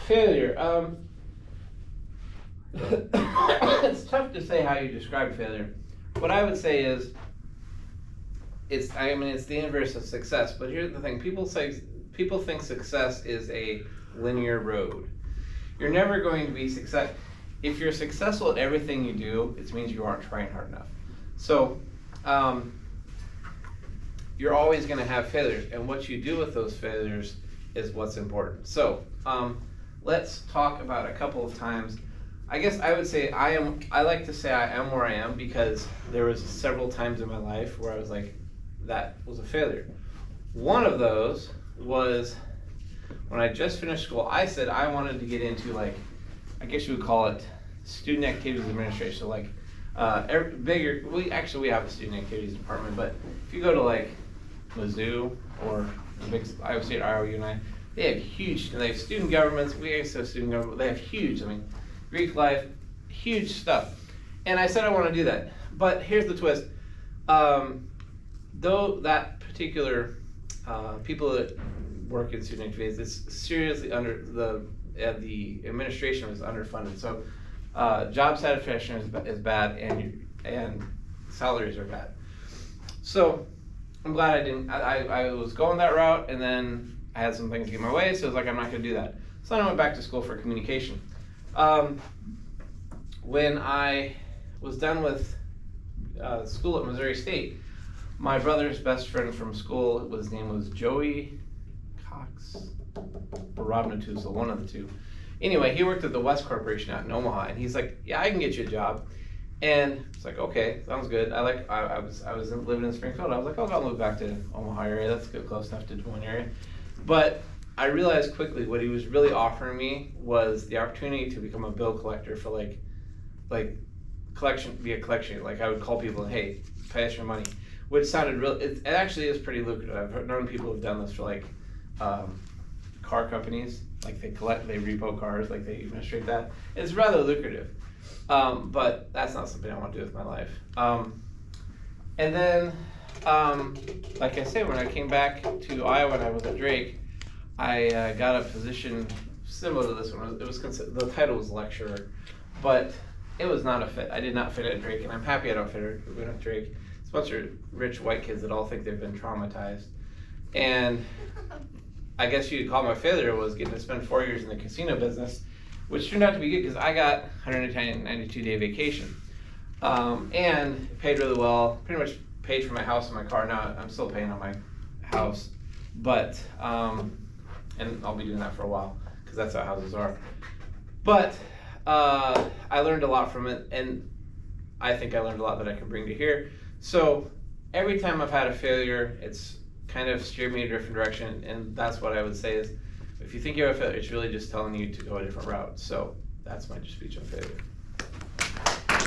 Failure. It's tough to say how you describe failure. What I would say is, it's the inverse of success. But here's the thing: people think success is a linear road. You're never going to be success. If you're successful at everything you do, it means you aren't trying hard enough. So, you're always going to have failures, and what you do with those failures is what's important. So, let's talk about a couple of times. I guess I would say I like to say I am where I am because there was several times in my life where I was like, that was a failure. One of those was when I just finished school. I said I wanted to get into, like, I guess you would call it student activities administration. So like we have a student activities department, but if you go to like Mizzou or big Iowa State, Iowa Uni, they have student governments. We also have student government. They have huge, Greek life, huge stuff. And I said I want to do that. But here's the twist. Though that particular people that work in student activities, it's seriously under the administration was underfunded. So job satisfaction is bad, and salaries are bad. So I'm glad I didn't. I was going that route, and then I had some things get in my way, so I was like, I'm not going to do that. So then I went back to school for communication. When I was done with school at Missouri State, my brother's best friend from school, his name was Joey Cox or Rob Natusa, one of the two. Anyway, he worked at the West Corporation out in Omaha, and he's like, yeah, I can get you a job. And it's like, okay, sounds good. I was living in Springfield. I was like, oh, I'll move back to Omaha area. That's good, close enough to Des Moines area. But I realized quickly what he was really offering me was the opportunity to become a bill collector for like be a collection. Like I would call people, hey, pay us your money, which sounded real. It actually is pretty lucrative. I've known people who've done this for like car companies. Like they repo cars, like they administrate that. It's rather lucrative. But that's not something I want to do with my life. And then, like I said, when I came back to Iowa and I was at Drake, I got a position similar to this one. It was the title was lecturer, but it was not a fit. I did not fit at Drake, and I'm happy I don't fit at Drake. It's a bunch of rich white kids that all think they've been traumatized. And I guess you'd call my failure was getting to spend 4 years in the casino business, which turned out to be good because I got 192-day vacation. And it paid really well, pretty much paid for my house and my car. Now I'm still paying on my house, but, and I'll be doing that for a while because that's how houses are. But I learned a lot from it, and I think I learned a lot that I can bring to here. So every time I've had a failure, it's kind of steered me in a different direction, and that's what I would say is, if you think you have a failure, it's really just telling you to go a different route. So that's my speech on failure.